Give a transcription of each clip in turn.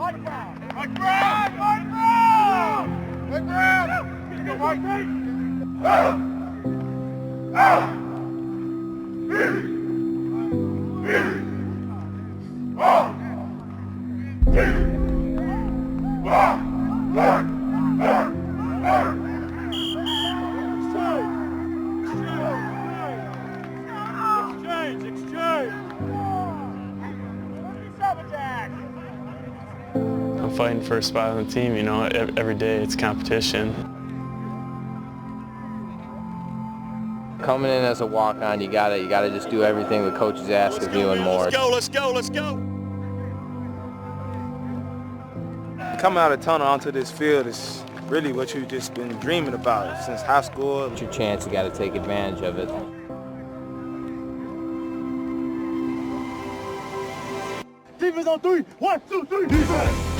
Mike Brown! Mike Brown! Mike Brown! Mike Brown! Go, Mike! I'm fighting for a spot on the team, you know, every day it's competition. Coming in as a walk-on, you gotta just do everything the coaches ask of you and more. Let's go, let's go, let's go! Coming out of the tunnel onto this field is really what you've just been dreaming about since high school. It's your chance, you gotta take advantage of it. Defense on 3, 1, 2, 3, defense!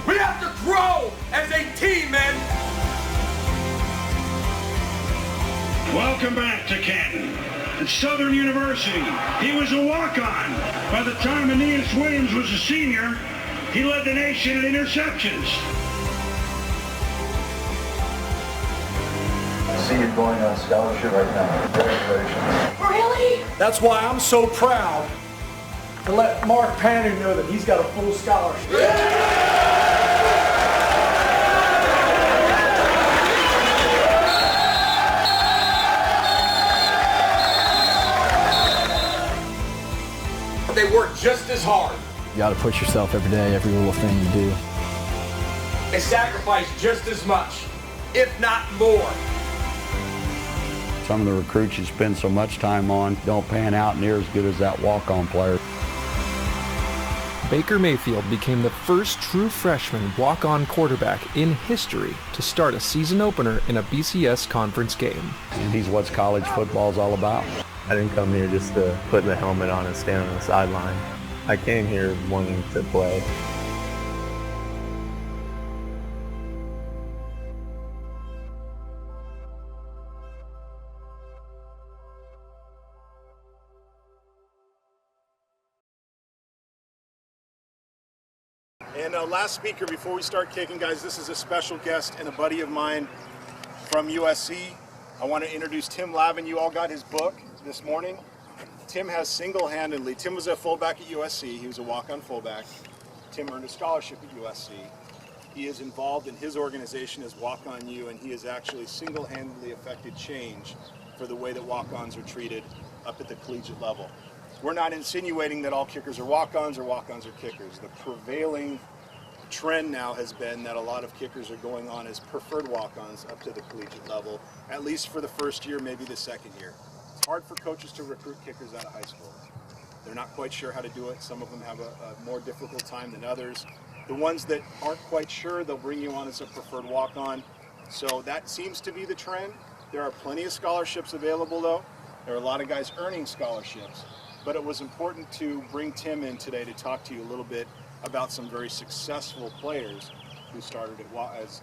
We have to grow as a team, man! Welcome back to Canton. At Southern University, he was a walk-on. By the time Aeneas Williams was a senior, he led the nation in interceptions. I see you going on scholarship right now. Congratulations. Really? That's why I'm so proud to let Mark Panner know that he's got a full scholarship. They work just as hard. You got to push yourself every day, every little thing you do. They sacrifice just as much, if not more. Some of the recruits you spend so much time on don't pan out near as good as that walk-on player. Baker Mayfield became the first true freshman walk-on quarterback in history to start a season opener in a BCS conference game. And he's what college football's all about. I didn't come here just to put the helmet on and stand on the sideline. I came here wanting to play. And last speaker before we start kicking, guys, this is a special guest and a buddy of mine from USC. I want to introduce Tim Lavin. You all got his book this morning. Tim has single-handedly, Tim was a fullback at USC. He was a walk-on fullback. Tim earned a scholarship at USC. He is involved in his organization as Walk-On U, and he has actually single-handedly affected change for the way that walk-ons are treated up at the collegiate level. We're not insinuating that all kickers are walk-ons or walk-ons are kickers. The prevailing trend now has been that a lot of kickers are going on as preferred walk-ons up to the collegiate level, at least for the first year, maybe the second year. It's hard for coaches to recruit kickers out of high school. They're not quite sure how to do it. Some of them have a more difficult time than others. The ones that aren't quite sure, they'll bring you on as a preferred walk-on. So that seems to be the trend. There are plenty of scholarships available though. There are a lot of guys earning scholarships. But it was important to bring Tim in today to talk to you a little bit about some very successful players who started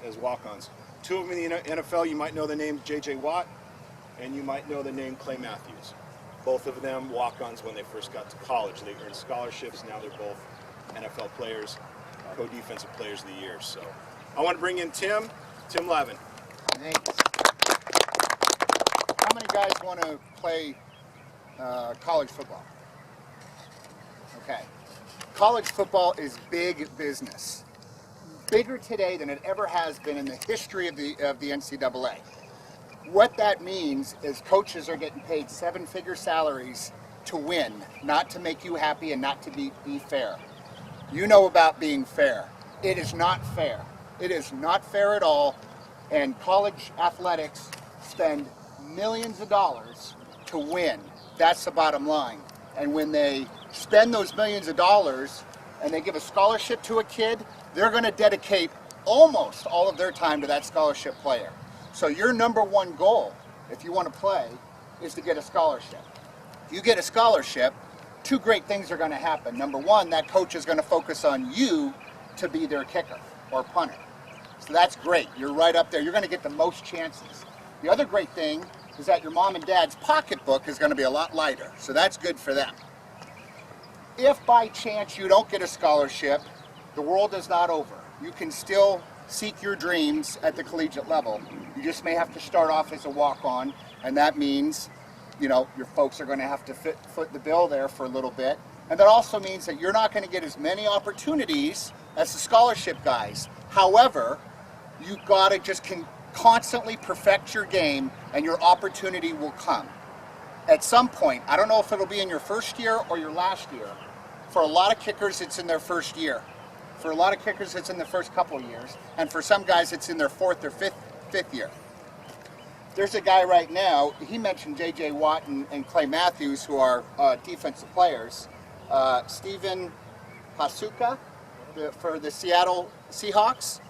as walk-ons. Two of them in the NFL, you might know the name J.J. Watt, and you might know the name Clay Matthews. Both of them walk-ons when they first got to college. They earned scholarships. Now they're both NFL players, co-defensive players of the year. So I want to bring in Tim Lavin. Thanks. How many guys want to play college football? Okay. College football is big business. Bigger today than it ever has been in the history of the NCAA. What that means is coaches are getting paid seven-figure salaries to win, not to make you happy and not to be fair. You know about being fair. It is not fair. It is not fair at all, and college athletics spend millions of dollars to win. That's the bottom line. And when they spend those millions of dollars and they give a scholarship to a kid, they're going to dedicate almost all of their time to that scholarship player. So your number one goal, if you want to play, is to get a scholarship. If you get a scholarship, two great things are going to happen. Number one, that coach is going to focus on you to be their kicker or punter. So that's great. You're right up there. You're going to get the most chances. The other great thing is that your mom and dad's pocketbook is going to be a lot lighter. So that's good for them. If by chance you don't get a scholarship, the world is not over. You can still seek your dreams at the collegiate level. You just may have to start off as a walk-on, and that means, you know, your folks are going to have to foot the bill there for a little bit. And that also means that you're not going to get as many opportunities as the scholarship guys. However, you've got to just constantly perfect your game, and your opportunity will come. At some point, I don't know if it'll be in your first year or your last year. For a lot of kickers, it's in their first year. For a lot of kickers, it's in the first couple of years. And for some guys, it's in their fourth or fifth year. There's a guy right now, he mentioned J.J. Watt and Clay Matthews, who are defensive players. Steven Hasuka for the Seattle Seahawks.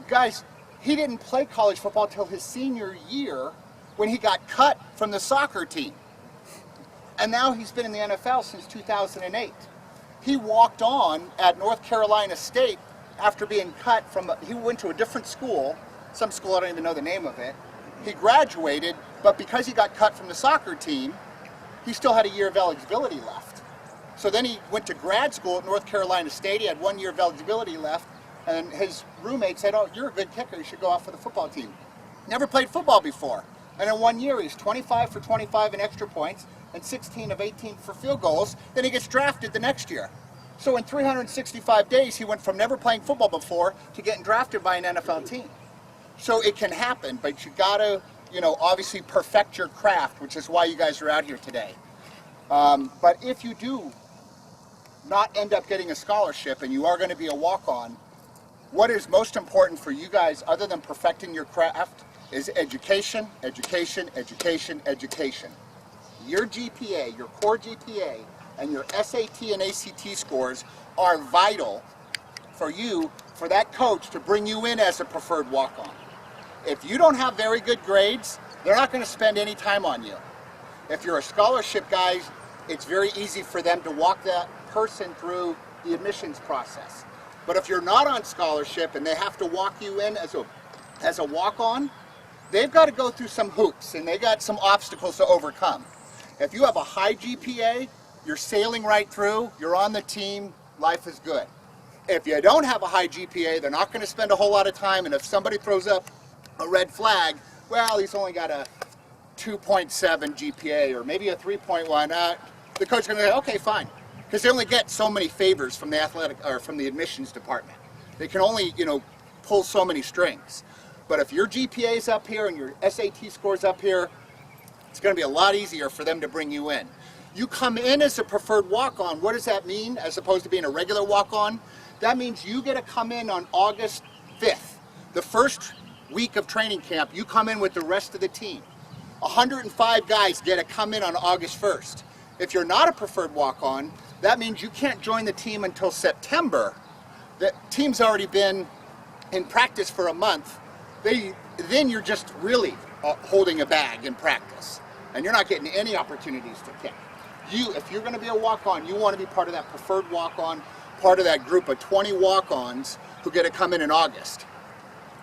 Guys, he didn't play college football till his senior year when he got cut from the soccer team. And now he's been in the NFL since 2008. He walked on at North Carolina State after being cut from, he went to a different school, some school I don't even know the name of it. He graduated, but because he got cut from the soccer team, he still had a year of eligibility left. So then he went to grad school at North Carolina State. He had 1 year of eligibility left, and his roommate said, "Oh, you're a good kicker, you should go out for the football team." Never played football before. And in 1 year, he's 25 for 25 in extra points and 16 of 18 for field goals. Then he gets drafted the next year. So in 365 days, he went from never playing football before to getting drafted by an NFL team. So it can happen, but you gotta, you know, obviously perfect your craft, which is why you guys are out here today. But if you do not end up getting a scholarship and you are going to be a walk-on, what is most important for you guys, other than perfecting your craft, is education, education, education, education. Your GPA, your core GPA, and your SAT and ACT scores are vital for you, for that coach to bring you in as a preferred walk-on. If you don't have very good grades, they're not going to spend any time on you. If you're a scholarship guy, it's very easy for them to walk that person through the admissions process. But if you're not on scholarship and they have to walk you in as a walk-on, they've got to go through some hoops and they got some obstacles to overcome. If you have a high GPA, you're sailing right through, you're on the team, life is good. If you don't have a high GPA, they're not going to spend a whole lot of time, and if somebody throws up a red flag, well, he's only got a 2.7 GPA or maybe a 3.1. The coach is going to say, okay, fine, because they only get so many favors from the athletic or from the admissions department. They can only, you know, pull so many strings. But if your GPA is up here and your SAT score's up here, it's going to be a lot easier for them to bring you in. You come in as a preferred walk-on. What does that mean as opposed to being a regular walk-on? That means you get to come in on August 5th. The first week of training camp, you come in with the rest of the team. 105 guys get to come in on August 1st. If you're not a preferred walk-on, that means you can't join the team until September. The team's already been in practice for a month. Then you're just really holding a bag in practice, and you're not getting any opportunities to kick. If you're going to be a walk-on, you want to be part of that preferred walk-on, part of that group of 20 walk-ons who get to come in August.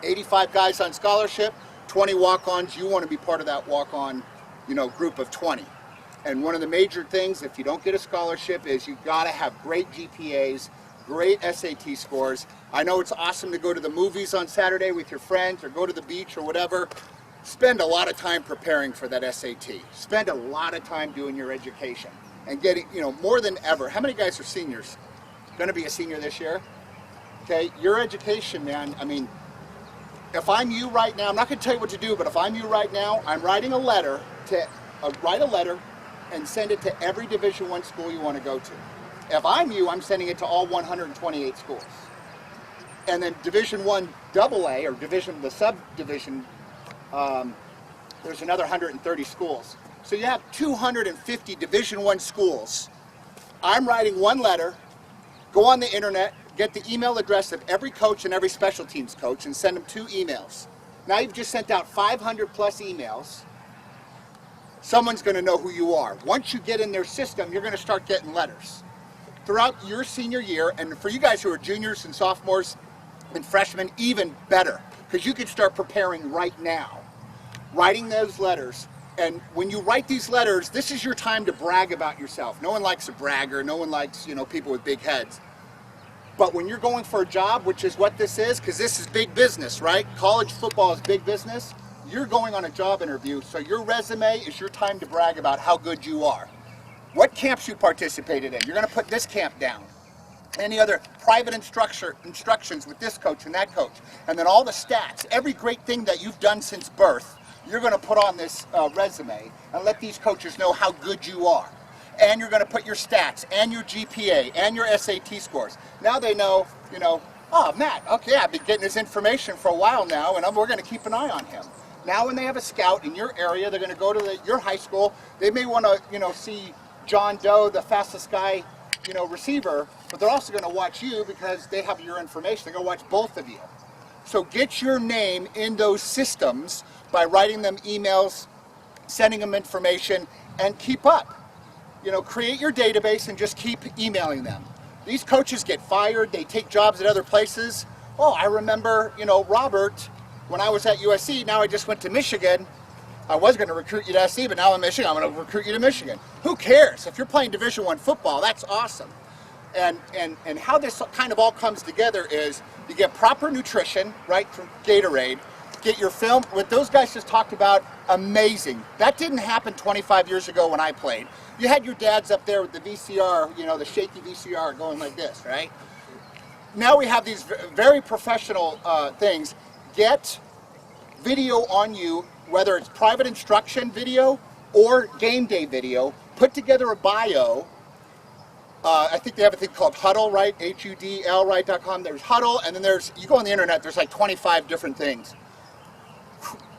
85 guys on scholarship, 20 walk-ons, you want to be part of that walk-on, you know, group of 20. And one of the major things, if you don't get a scholarship, is you got to have great GPAs, great SAT scores. I know it's awesome to go to the movies on Saturday with your friends or go to the beach or whatever. Spend a lot of time preparing for that SAT. Spend a lot of time doing your education and getting, you know, more than ever. How many guys are seniors? Going to be a senior this year? Okay, your education, man, I mean, if I'm you right now, I'm not going to tell you what to do, but if I'm you right now, I'm writing a letter and send it to every Division I school you want to go to. If I'm you, I'm sending it to all 128 schools. And then Division I AA, or the subdivision, there's another 130 schools. So you have 250 Division I schools. I'm writing one letter, go on the internet, get the email address of every coach and every special teams coach and send them 2 emails. Now you've just sent out 500 plus emails. Someone's going to know who you are. Once you get in their system, you're going to start getting letters. Throughout your senior year, and for you guys who are juniors and sophomores and freshmen, even better, because you can start preparing right now. writing those letters. And when you write these letters, this is your time to brag about yourself. No one likes a bragger. No one likes, people with big heads. But when you're going for a job, which is what this is, because this is big business, right? College football is big business. You're going on a job interview, so your resume is your time to brag about how good you are. What camps you participated in. You're going to put this camp down. Any other private instructions with this coach and that coach. And then all the stats, every great thing that you've done since birth, you're going to put on this resume and let these coaches know how good you are. And you're going to put your stats and your GPA and your SAT scores. Now they know, oh, Matt, okay, I've been getting his information for a while now, and we're going to keep an eye on him. Now when they have a scout in your area, they're going to go to your high school. They may want to, see John Doe, the fastest guy, receiver, but they're also going to watch you because they have your information. They're going to watch both of you. So get your name in those systems by writing them emails, sending them information, and keep up. Create your database and just keep emailing them. These coaches get fired, they take jobs at other places. Oh, I remember, Robert, when I was at USC, now I just went to Michigan. I was going to recruit you to SC, but now I'm in Michigan, I'm going to recruit you to Michigan. Who cares? If you're playing Division I football, that's awesome. And how this kind of all comes together is you get proper nutrition, right, from Gatorade. Get your film, what those guys just talked about, amazing. That didn't happen 25 years ago when I played. You had your dads up there with the VCR, the shaky VCR going like this, right? Now we have these very professional things. Get video on you, whether it's private instruction video or game day video. Put together a bio. I think they have a thing called Huddle, right? HUDL, right.com. There's Huddle, and then you go on the internet, there's like 25 different things.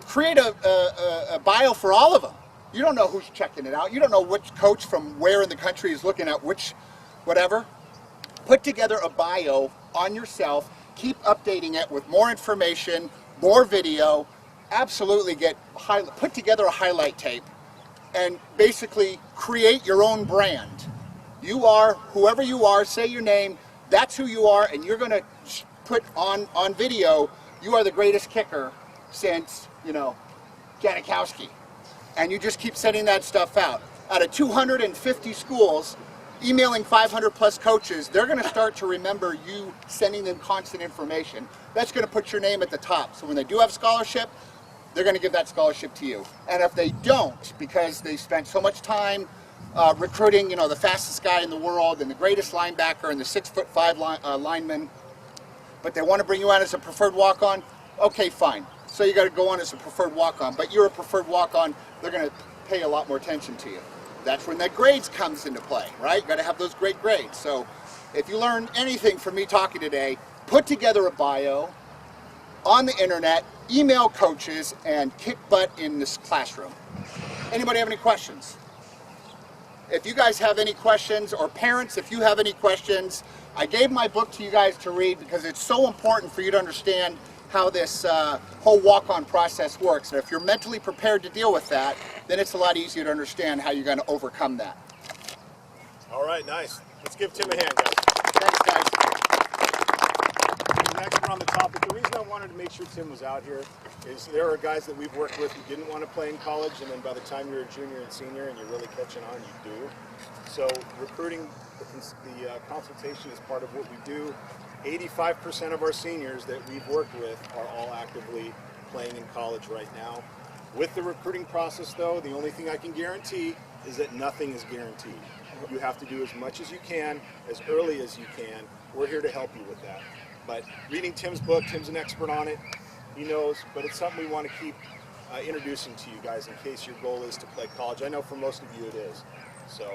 Create a bio for all of them. You don't know who's checking it out. You don't know which coach from where in the country is looking at which whatever. Put together a bio on yourself. Keep updating it with more information, more video. Absolutely put together a highlight tape and basically create your own brand. You are whoever you are, say your name, that's who you are, and you're going to put on video, you are the greatest kicker since, Janikowski. And you just keep sending that stuff out. Out of 250 schools, emailing 500 plus coaches, they're going to start to remember you sending them constant information. That's going to put your name at the top. So when they do have scholarship, they're going to give that scholarship to you. And if they don't, because they spent so much time recruiting, the fastest guy in the world and the greatest linebacker and the 6'5" lineman, but they want to bring you out as a preferred walk-on, okay, fine. So you got to go on as a preferred walk-on, but you're a preferred walk-on, they're going to pay a lot more attention to you. That's when that grades comes into play, right? You got to have those great grades. So if you learn anything from me talking today, put together a bio on the internet, email coaches, and kick butt in this classroom. Anybody have any questions? If you guys have any questions, or parents, if you have any questions, I gave my book to you guys to read because it's so important for you to understand how this whole walk-on process works. And if you're mentally prepared to deal with that, then it's a lot easier to understand how you're going to overcome that. All right, nice. Let's give Tim a hand, guys. Thanks, guys. Next, we're on the topic. The reason I wanted to make sure Tim was out here is there are guys that we've worked with who didn't want to play in college, and then by the time you're a junior and senior and you're really catching on, you do. So recruiting, the consultation is part of what we do. 85% of our seniors that we've worked with are all actively playing in college right now. With the recruiting process, though, the only thing I can guarantee is that nothing is guaranteed. You have to do as much as you can, as early as you can. We're here to help you with that. But reading Tim's book, Tim's an expert on it. He knows, but it's something we want to keep introducing to you guys in case your goal is to play college. I know for most of you it is. So